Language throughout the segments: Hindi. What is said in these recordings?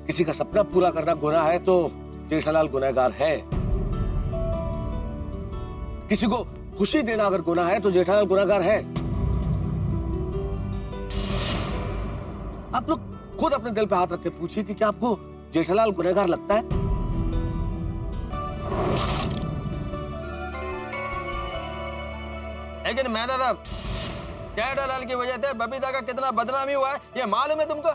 किसी का सपना पूरा करना गुनाह है तो जेठालाल गुनहगार है। किसी को खुशी देना अगर गुनाह है तो जेठालाल गुनहगार है। आप लोग खुद अपने दिल पे हाथ रख के पूछिए कि क्या आपको जेठालाल गुनहगार लगता है? लेकिन मैं दादा जेठालाल की वजह से बबीता का कितना बदनामी हुआ है ये मालूम है तुमको?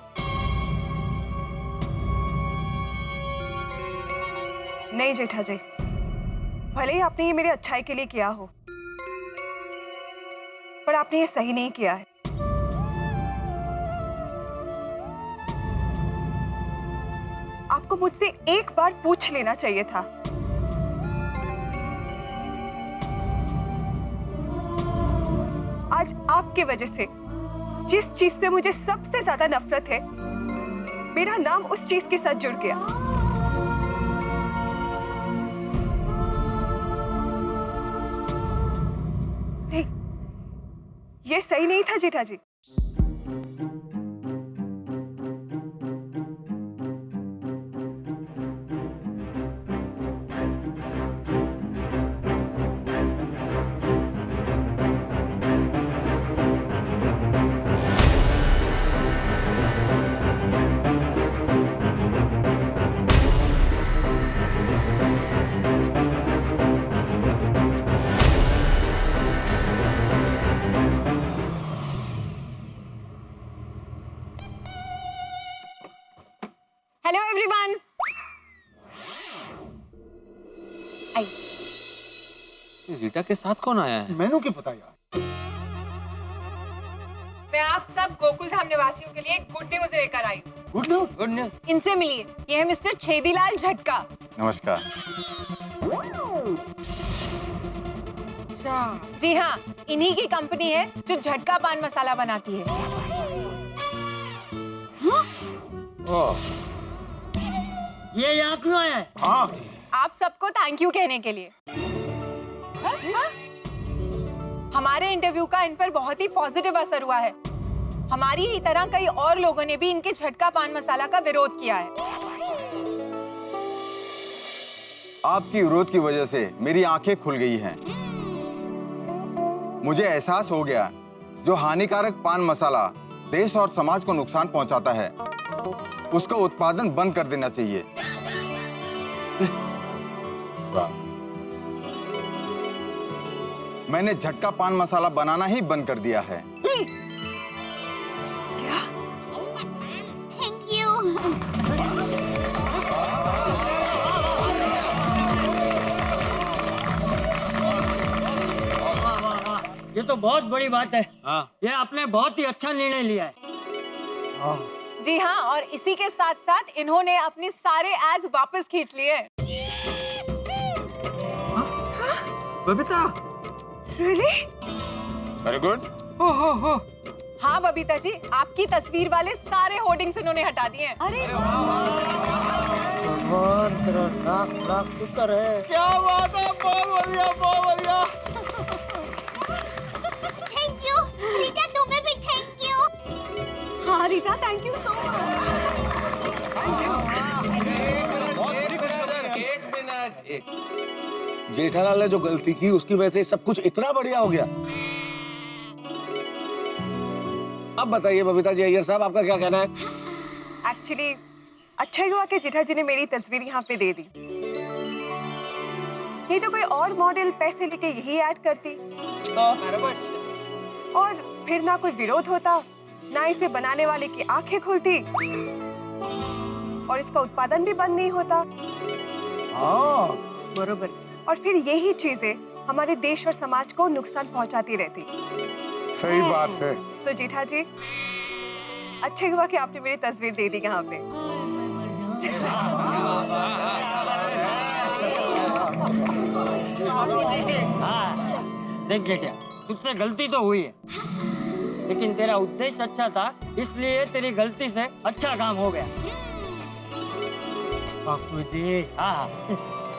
नहीं जेठा जी, भले ही आपने ये मेरे अच्छाई के लिए किया हो, पर आपने ये सही नहीं किया है। आपको मुझसे एक बार पूछ लेना चाहिए था। आज आपके वजह से जिस चीज से मुझे सबसे ज्यादा नफरत है, मेरा नाम उस चीज के साथ जुड़ गया। नहीं, ये सही नहीं था जेठा जी। Hello everyone. आई रीटा के साथ कौन आया है? मैनू क्या पता यार। मैं आप सब गोकुल धाम निवासियों के लिए एक गुड न्यूज लेकर आई हूँ। Good news? Good news. इनसे मिलिए, ये है मिस्टर छेदीलाल झटका। नमस्कार। जी हाँ, इन्हीं की कंपनी है जो झटका पान मसाला बनाती है। ये यहाँ क्यों आया है? हाँ, आप सबको थैंक यू कहने के लिए। हाँ? हमारे इंटरव्यू का इन पर बहुत ही पॉजिटिव असर हुआ है। हमारी ही तरह कई और लोगों ने भी इनके झटका पान मसाला का विरोध किया है। आपकी विरोध की वजह से मेरी आंखें खुल गई हैं। मुझे एहसास हो गया जो हानिकारक पान मसाला देश और समाज को नुकसान पहुंचाता है उसका उत्पादन बंद कर देना चाहिए। मैंने झटका पान मसाला बनाना ही बंद कर दिया है। Thank you. ये तो बहुत बड़ी बात है। हाँ। ये आपने बहुत ही अच्छा निर्णय लिया है। जी हाँ, और इसी के साथ साथ इन्होंने अपने सारे एड्स वापस खींच लिए। बबीता। Really? Very good. हाँ बबीता जी, आपकी तस्वीर वाले सारे होर्डिंग्स इन्होंने हटा दिए हैं। अरे भगवान तेरा लाख लाख शुक्र है। क्या बात है, बहुत बढ़िया, बहुत बढ़िया। थैंक यू रीटा, तुम्हें भी थैंक यू। हाँ Rita, thank you so much. एक मिनट। जेठालाल ने जो गलती की उसकी वजह से सब कुछ इतना बढ़िया हो गया। अब बताइए बबीता जी, अय्यर साहब, आपका क्या कहना है? एक्चुअली अच्छा ही हुआ कि जेठा जी ने मेरी तस्वीर यहाँ पे दे दी। नहीं तो कोई और मॉडल पैसे लेके यही ऐड करती और फिर ना कोई विरोध होता, ना इसे बनाने वाले की आंखें खुलती और इसका उत्पादन भी बंद नहीं होता। हाँ, बरोबर। और फिर यही चीजें हमारे देश और समाज को नुकसान पहुंचाती रहती। सही बात है। तो जेठा जी, अच्छा हुआ कि आपने मेरी तस्वीर दे दी यहाँ पे। हाँ, देख जेठिया, तुझसे गलती तो हुई है, लेकिन तेरा उद्देश्य अच्छा था, इसलिए तेरी गलती से अच्छा काम हो गया। बापूजी। हाँ,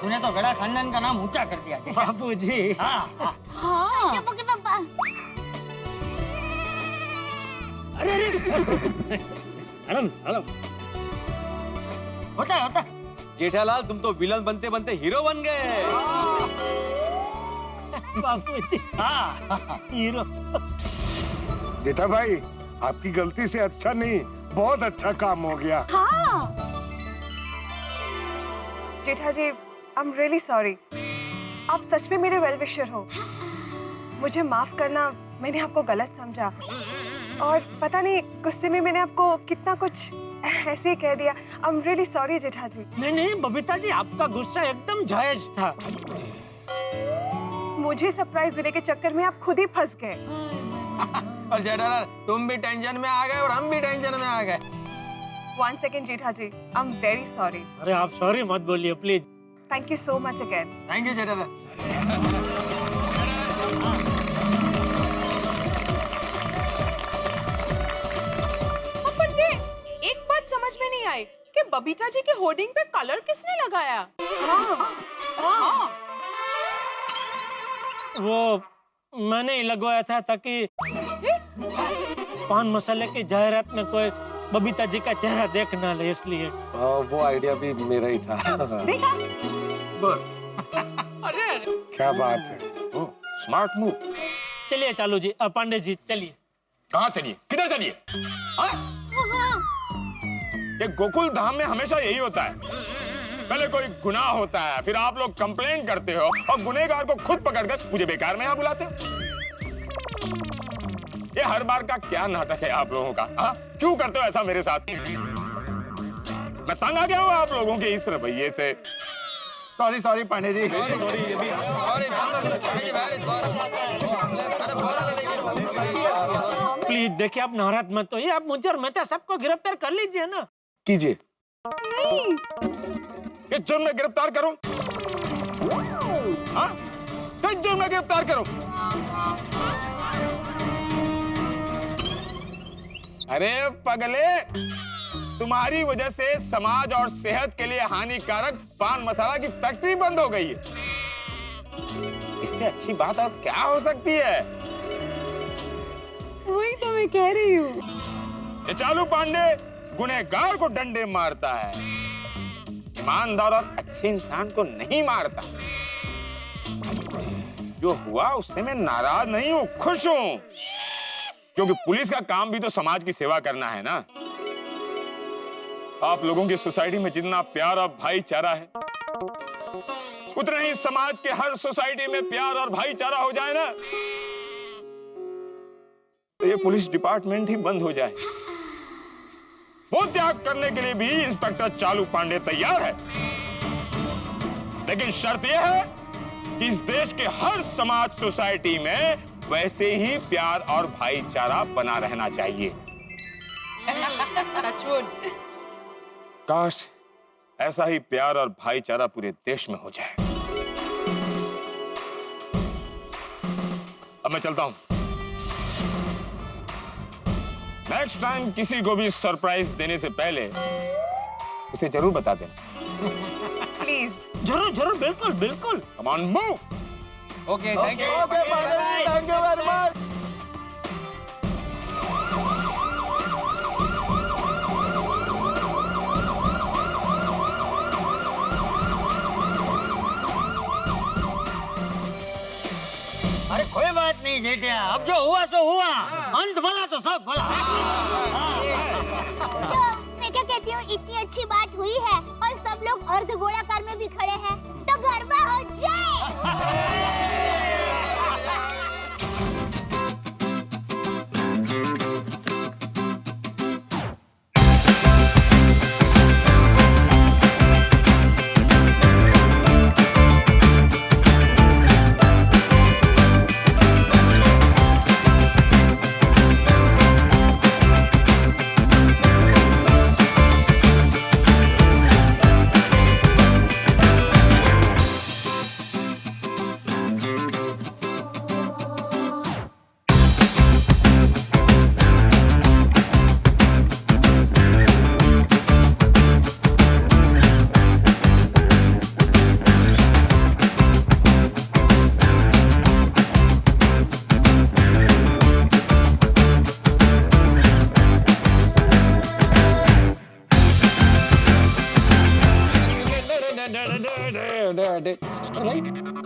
तूने तो गड़ा खानदान का नाम ऊंचा कर दिया बापूजी। हाँ, हाँ। चुप के पापा। अरे होता है होता है। जेठालाल तुम तो विलन बनते बनते हीरो बन गए। बापूजी हाँ हीरो। जेठा भाई आपकी गलती से अच्छा नहीं, बहुत अच्छा काम हो गया। जेठा ji, I am really sorry. आप सच में मेरे वेल विशर हो। मुझे माफ करना, मैंने आपको गलत समझा और पता नहीं गुस्से में मैंने आपको कितना कुछ ऐसे ही कह दिया। आई एम रियली सॉरी जेठा जी। नहीं नहीं बबीता जी, आपका गुस्सा एकदम जायज था। मुझे सरप्राइज देने के चक्कर में आप खुद ही फंस गए। और जेठालाल तुम भी टेंशन में आ गए और हम भी टेंशन में आ गए। 1 second Jetha ji, I am very sorry. अरे आप सॉरी मत बोलिए please. Thank you so much again. Thank you Jethalal. एक बात समझ में नहीं आई कि बबीता जी के होर्डिंग पे कलर किसने लगाया? वो मैंने ही लगवाया था ताकि पान मसाले की जाहिरात में कोई बबीता जी का चेहरा देख ना ले, इसलिए। वो आइडिया भी मेरा ही था। देखा? क्या बात है। Smart move. चलिए चालू जी, पांडे जी चलिए। कहाँ चलिए, किधर चलिए? ये गोकुल धाम में हमेशा यही होता है। पहले कोई गुनाह होता है, फिर आप लोग कंप्लेंट करते हो और गुनहगार को खुद पकड़कर मुझे बेकार में यहाँ बुलाते हो। ये हर बार का क्या नाटक है आप लोगों का? हाँ? क्यों करते हो ऐसा मेरे साथ? मैं तंग आ गया हूँ आप लोगों के इस रवैये से। Sorry sorry Pandey ji. Please देखिए, आप नाराज मत होइए। आप मुझे और मेहता सबको गिरफ्तार कर लीजिए ना। कीजिए। किस जुर्म में गिरफ्तार करूं? हाँ? किस जुर्म में गिरफ्तार करूं? अरे पगले, तुम्हारी वजह से समाज और सेहत के लिए हानिकारक पान मसाला की फैक्ट्री बंद हो गई है। इससे अच्छी बात और क्या हो सकती है? वही तो मैं कह रही हूँ। ये चालू पांडे गुनहगार को डंडे मारता है, ईमानदार और अच्छे इंसान को नहीं मारता। जो हुआ उससे मैं नाराज नहीं हूं, खुश हूं, क्योंकि पुलिस का काम भी तो समाज की सेवा करना है ना। आप लोगों की सोसाइटी में जितना प्यार और भाईचारा है, उतना ही समाज के हर सोसाइटी में प्यार और भाईचारा हो जाए ना, तो ये पुलिस डिपार्टमेंट ही बंद हो जाए। वो त्याग करने के लिए भी इंस्पेक्टर चालू पांडे तैयार है, लेकिन शर्त यह है कि इस देश के हर समाज सोसाइटी में वैसे ही प्यार और भाईचारा बना रहना चाहिए। काश ऐसा ही प्यार और भाईचारा पूरे देश में हो जाए। अब मैं चलता हूं। नेक्स्ट टाइम किसी को भी सरप्राइज देने से पहले उसे जरूर बता देना। प्लीज। जरूर जरूर, बिल्कुल बिल्कुल। Come on move. Okay, thank you. Thank you very much. अरे कोई बात नहीं जेठिया, अब जो हुआ सो हुआ। अंत भला तो सब भला। तो मैं क्या कहती हूँ, इतनी अच्छी बात हुई है और सब लोग अर्ध गोलाकार में भी खड़े हैं, तो गरबा हो जाए।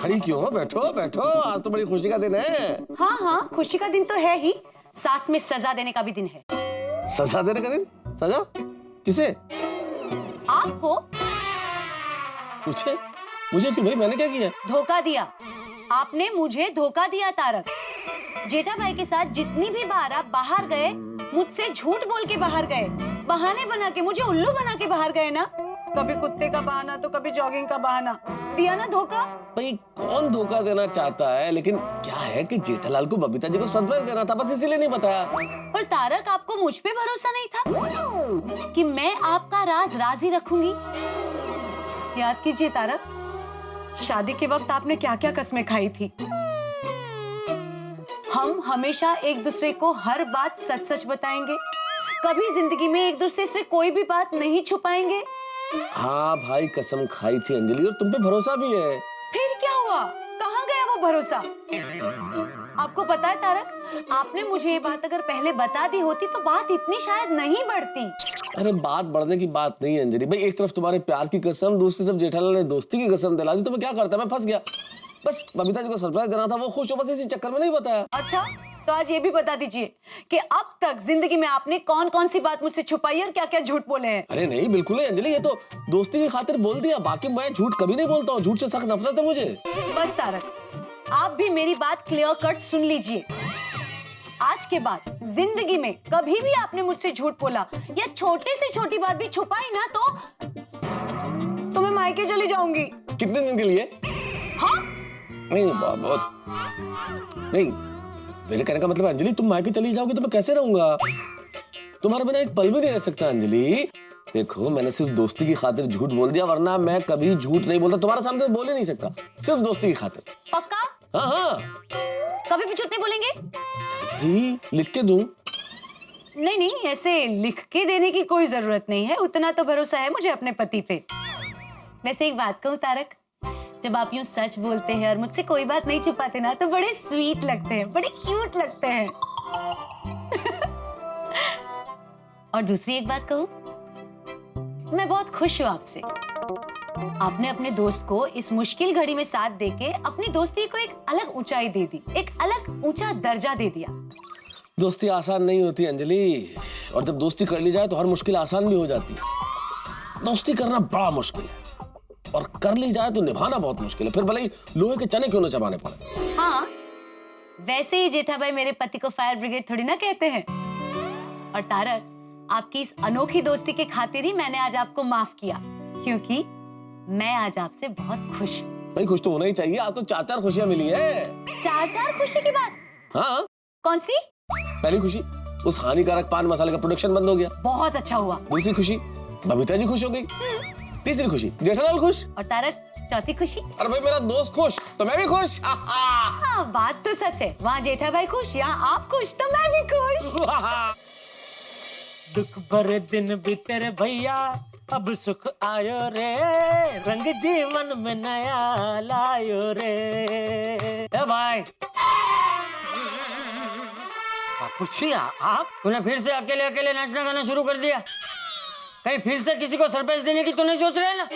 खड़ी क्यों हो? बैठो बैठो, आज तो बड़ी खुशी का दिन है। हाँ हाँ, खुशी का दिन तो है ही, साथ में सजा देने का भी दिन है। सजा देने का दिन? सजा किसे? आपको। पूछे मुझे क्यों भाई, मैंने क्या किया? धोखा दिया आपने, मुझे धोखा दिया तारक। जेठा भाई के साथ जितनी भी बार आप बाहर गए, मुझसे झूठ बोल के बाहर गए, बहाने बना के, मुझे उल्लू बना के बाहर गए ना। कभी कुत्ते का बहाना तो कभी जॉगिंग का बहाना, दिया ना धोखा। भाई कौन धोखा देना चाहता है, लेकिन क्या है कि जेठालाल को बबीता जी को सरप्राइज देना था, बस इसीलिए नहीं बताया। पर तारक, आपको मुझ पे भरोसा नहीं था कि मैं आपका राज राज ही रखूंगी? याद कीजिए तारक, शादी के वक्त आपने क्या क्या कस्में खाई थी। हम हमेशा एक दूसरे को हर बात सच सच बताएंगे, कभी जिंदगी में एक दूसरे से कोई भी बात नहीं छुपाएंगे। हाँ भाई, कसम खाई थी अंजलि, और तुम पे भरोसा भी है। फिर क्या हुआ, कहाँ गया वो भरोसा? आपको पता है तारक, आपने मुझे ये बात अगर पहले बता दी होती तो बात इतनी शायद नहीं बढ़ती। अरे बात बढ़ने की बात नहीं है अंजलि भाई, एक तरफ तुम्हारे प्यार की कसम, दूसरी तरफ जेठालाल ने दोस्ती की कसम दिला दी, तो मैं क्या करता, मैं फंस गया। बस बबीता जी को सरप्राइज देना था, वो खुश हो, बस इसी चक्कर में नहीं बताया। अच्छा, तो आज ये भी बता दीजिए कि अब तक जिंदगी में आपने कौन कौन सी बात मुझसे छुपाई और क्या क्या झूठ बोले हैं। अरे नहीं, बिल्कुल नहीं अंजलि, ये तो दोस्ती की खातिर बोल दिया, बाकी मैं झूठ कभी नहीं बोलता हूँ, झूठ से सख्त नफरत है मुझे। बस तारक, आप भी मेरी बात क्लियर कट सुन लीजिए। आज के बाद जिंदगी में कभी भी आपने मुझसे झूठ बोला या छोटे से छोटी बात भी छुपाई ना, तो मैं मायके चली जाऊंगी। कितने दिन के लिए? हाँ? नहीं बहुत नहीं, मेरे कहने का मतलब अंजलि, तुम मायके चली जाओगी तो मैं कैसे रहूंगा? तुम्हारे बिना एक पल भी नहीं रह सकता अंजलि। देखो, मैंने सिर्फ दोस्ती की खातिर झूठ बोल दिया, वरना मैं कभी झूठ नहीं बोलता, तुम्हारे सामने तो बोल ही नहीं सकता, सिर्फ दोस्ती की खातिर। पक्का? हाँ हाँ। कभी भी झूठ नहीं बोलेंगे? ही, लिख के दूं? नहीं नहीं, ऐसे लिख के देने की कोई जरूरत नहीं है, उतना तो भरोसा है मुझे अपने पति पे। वैसे एक बात कहूँ तारक, जब आप यूं सच बोलते हैं और मुझसे कोई बात नहीं छुपाते ना, तो बड़े स्वीट लगते हैं, बड़े क्यूट लगते हैं। और दूसरी एक बात कहूँ, मैं बहुत खुश हूँ आपसे। आपने अपने दोस्त को इस मुश्किल घड़ी में साथ देके अपनी दोस्ती को एक अलग ऊंचाई दे दी, एक अलग ऊंचा दर्जा दे दिया। दोस्ती आसान नहीं होती अंजलि, और जब दोस्ती कर ली जाए तो हर मुश्किल आसान भी हो जाती है। दोस्ती करना बड़ा मुश्किल है, और कर ली जाए तो निभाना बहुत मुश्किल है, फिर भले ही लोहे के चने क्यों न चबाने पड़े। हाँ, वैसे ही जेठा भाई मेरे पति को फायर ब्रिगेड थोड़ी ना कहते हैं। और तारक, आपकी इस अनोखी दोस्ती के खातिर ही मैंने आज आपको माफ किया, क्योंकि मैं आज आपसे बहुत खुश हूँ। भाई खुश तो होना ही चाहिए, आज तो 4-4 खुशियां मिली है। 4-4 खुशी की बात? हाँ। कौन सी? पहली खुशी, उस हानिकारक पान मसाले का प्रोडक्शन बंद हो गया। बहुत अच्छा हुआ। दूसरी खुशी, बबीता जी खुश हो गई। तीसरी खुशी, जेठालाल खुश। और तारक, चौथी खुशी? अरे भाई, मेरा दोस्त खुश तो मैं भी खुश। हाँ, बात तो सच है, वहाँ जेठा भाई खुश, यहाँ आप खुश तो मैं भी खुश। दुख भरे दिन बीते रे भैया, अब सुख आयो रे, रंग जीवन में नया लायो रे। ए भाई, पूछिए आप। तूने फिर से अकेले अकेले नाचना गाना शुरू कर दिया? कहीं फिर से किसी को सरप्राइज देने की तो नहीं सोच रहे ना?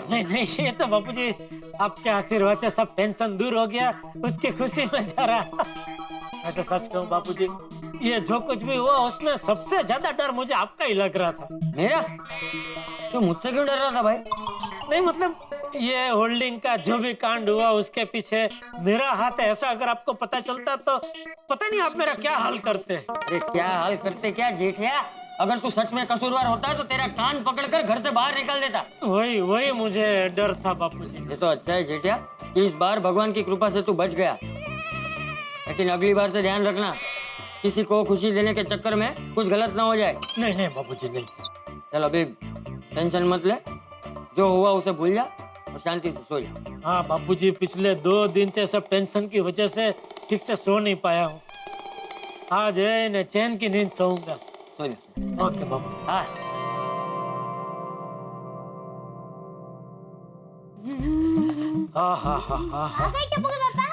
नहीं नहीं, ये तो बापूजी आपके आशीर्वाद से सब टेंशन दूर हो गया, उसकी खुशी में जा रहा। ऐसा सच कहूँ बापूजी, ये जो कुछ भी हुआ उसमें सबसे ज्यादा डर मुझे आपका ही लग रहा था। मेरा? तो मुझसे क्यों डर रहा था भाई? नहीं मतलब, ये होल्डिंग का जो भी कांड हुआ उसके पीछे मेरा हाथ है, ऐसा अगर आपको पता चलता तो पता नहीं आप मेरा क्या हाल करते। अरे क्या हाल करते क्या जेठिया, अगर तू सच में कसूरवार होता तो तेरा कान पकड़कर घर से बाहर निकाल देता। वही मुझे डर था बापूजी। ये तो अच्छा है जेठिया, इस बार भगवान की कृपा से तू बच गया, लेकिन अगली बार से ध्यान रखना, किसी को खुशी देने के चक्कर में कुछ गलत ना हो जाए। नहीं नहीं बापूजी, नहीं। चल अभी टेंशन मत ले, जो हुआ उसे भूल जा और शांति से सो जा। हाँ बापूजी, पिछले 2 दिन से सब टेंशन की वजह से ठीक से सो नहीं पाया हूँ, आज है चैन की नींद सोऊंगा। सो जा। ओके बापू। हाँ।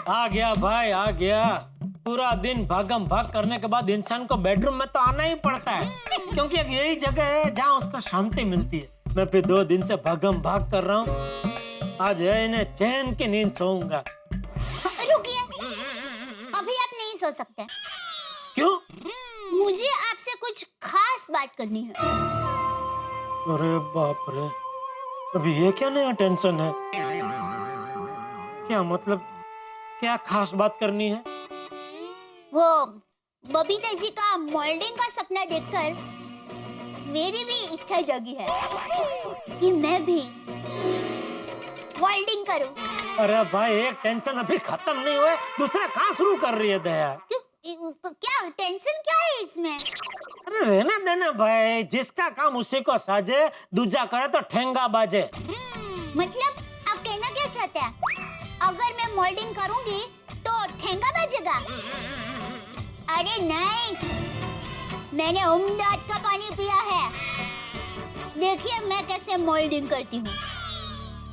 आ गया भाई, आ गया। पूरा दिन भागम भाग करने के बाद इंसान को बेडरूम में तो आना ही पड़ता है, क्योंकि यही जगह है जहाँ उसको शांति मिलती है। मैं फिर 2 दिन से भागम भाग कर रहा हूँ, आज है इन्हें चैन की नींद सोऊंगा। रुकिए, अभी आप नहीं सो सकते। क्यों? मुझे आपसे कुछ खास बात करनी है। अरे बाप रे, अभी ये क्या नया टेंशन है? क्या मतलब, क्या खास बात करनी है? वो बबीता जी का मॉडलिंग का सपना देखकर मेरी भी इच्छा जगी है कि मैं भी मॉडलिंग करूं। अरे भाई, एक टेंशन अभी खत्म नहीं हुआ, दूसरा कहाँ शुरू कर रही है दया? क्या टेंशन क्या है इसमें? अरे रहने देना भाई, जिसका काम उसी को साजे, दूजा करे तो ठेंगा बाजे। मतलब आप कहना क्या चाहते हैं? अगर मैं मॉडलिंग करूंगी तो ठेंगा बजेगा? अरे नहीं, मैंने उम्दाद का पानी पिया है। देखिए मैं कैसे मॉडलिंग करती हूँ,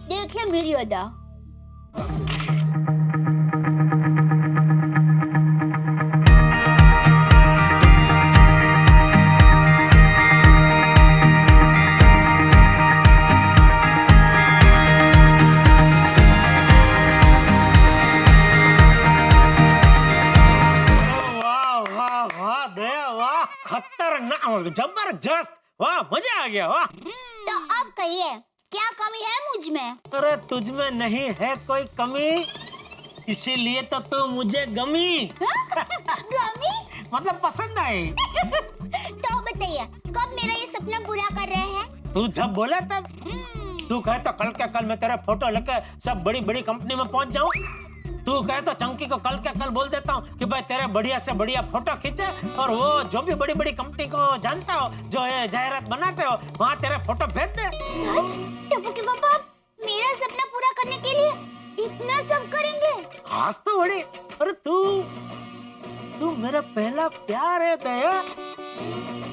देखिए मेरी अदा। खतरनाक, जबरदस्त, वाह, मजा आ गया, वाह। तो अब कहिए, क्या कमी है मुझ में? अरे तुझ में नहीं है कोई कमी, इसीलिए तो तू मुझे गमी। गमी? मतलब पसंद आई। तो बताइए, कब मेरा ये सपना पूरा कर रहे हैं? तू जब बोले तब। तू कहे तो कल के कल मैं तेरे फोटो लेके सब बड़ी बड़ी कंपनी में पहुंच जाऊं। तू कहे तो चंकी को कल के कल बोल देता हूँ कि भाई तेरे बढ़िया से बढ़िया फोटो खींचे, और वो जो भी बड़ी बड़ी कंपनी को जानता हो, जो ये जाहिरात बनाते हो, वहाँ तेरे फोटो भेज दे। सच? टप्पू के पापा मेरा सपना पूरा करने के लिए इतना सब करेंगे? आज तो बड़ी। अरे तू मेरा पहला प्यार है दया,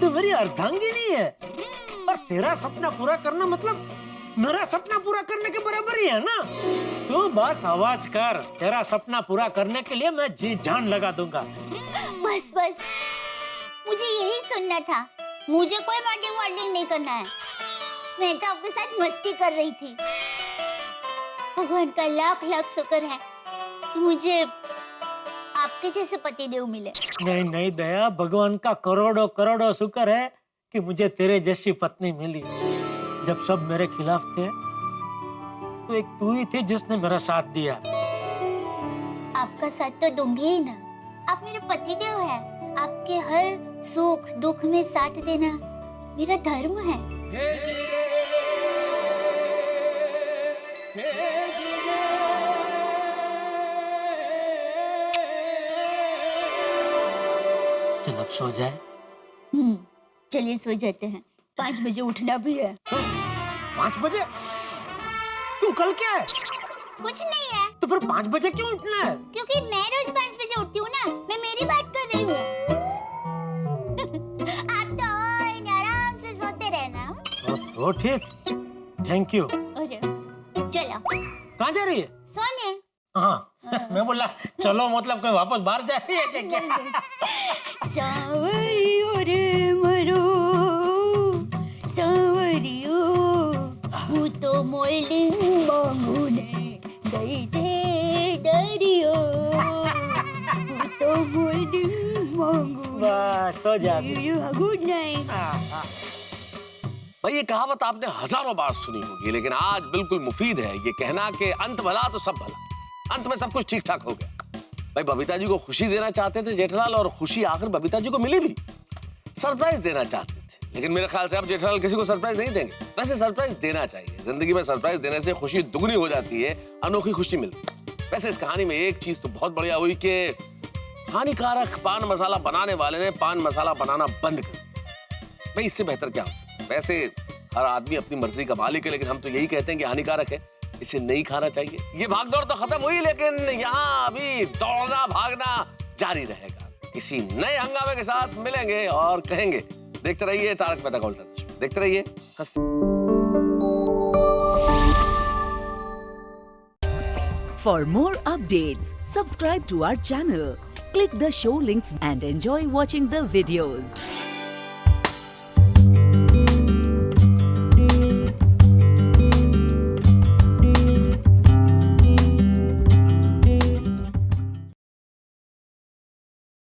तू मेरी अर्धांगिनी है, और तेरा सपना पूरा करना मतलब मेरा सपना पूरा करने के बराबर ही है ना। तू बस आवाज कर, तेरा सपना पूरा करने के लिए मैं जी जान लगा दूंगा। बस बस, मुझे यही सुनना था। मुझे कोई मॉडलिंग नहीं करना है। मैं तो आपके साथ मस्ती कर रही थी। भगवान का लाख लाख शुक्र है कि मुझे आपके जैसे पतिदेव मिले। नहीं नहीं दया, भगवान का करोड़ों करोड़ों शुक्र है कि मुझे तेरे जैसी पत्नी मिली। जब सब मेरे खिलाफ थे तो एक तू ही थी जिसने मेरा साथ दिया। आपका साथ तो दूंगी ही ना, आप मेरे पतिदेव हैं। आपके हर सुख दुख में साथ देना मेरा धर्म है। चल अब सो जाए। चलिए सो जाते हैं, 5 बजे उठना भी है। 5 बजे? क्यों, कल क्या है? कुछ नहीं है। तो फिर 5 बजे क्यों उठना है? क्योंकि मैं रोज 5 बजे उठती हूँ ना, मैं मेरी बात कर रही हूँ। आप तो आराम से सोते रहना। तो ठीक, थैंक यू। अरे चलो। कहाँ जा रही है? सोने। हाँ, मैं बोला चलो मतलब कोई वापस बाहर जा रही है क्या? सावरियो रे मरो, सावरियो, હું તો મોલ્ડિંગ માંગુને ગઈ थे डरियो, હું તો મોલ્ડિંગ માંગુ। बस सो जा। Good night. भाई ये कहावत आपने हजारों बार सुनी होगी, लेकिन आज बिल्कुल मुफीद है ये कहना कि अंत भला तो सब भला। अंत में सब कुछ ठीक ठाक हो गया। भाई बबीता जी को खुशी देना चाहते थे जेठालाल, और खुशी आखिर बबीता जी को मिली भी। सरप्राइज देना चाहते थे, लेकिन मेरे ख्याल से अब जेठालाल किसी को सरप्राइज नहीं देंगे। वैसे सरप्राइज देना चाहिए, जिंदगी में सरप्राइज देने से खुशी दुगनी हो जाती है, अनोखी खुशी मिलती है। वैसे इस कहानी में एक चीज तो बहुत बढ़िया हुई कि हानिकारक पान मसाला बनाने वाले ने पान मसाला बनाना बंद कर दिया। भाई इससे बेहतर क्या हो सकता है? वैसे हर आदमी अपनी मर्जी का मालिक है, लेकिन हम तो यही कहते हैं कि हानिकारक है, इसे नहीं खाना चाहिए। ये भागदौड़ तो खत्म हुई, लेकिन यहाँ अभी दौड़ना भागना जारी रहेगा। किसी नए हंगामे के साथ मिलेंगे और कहेंगे। देखते रहिए तारक मेहता का उल्टा चश्मा, देखते रहिए। For more updates, subscribe to our channel, click the show links and enjoy watching the videos.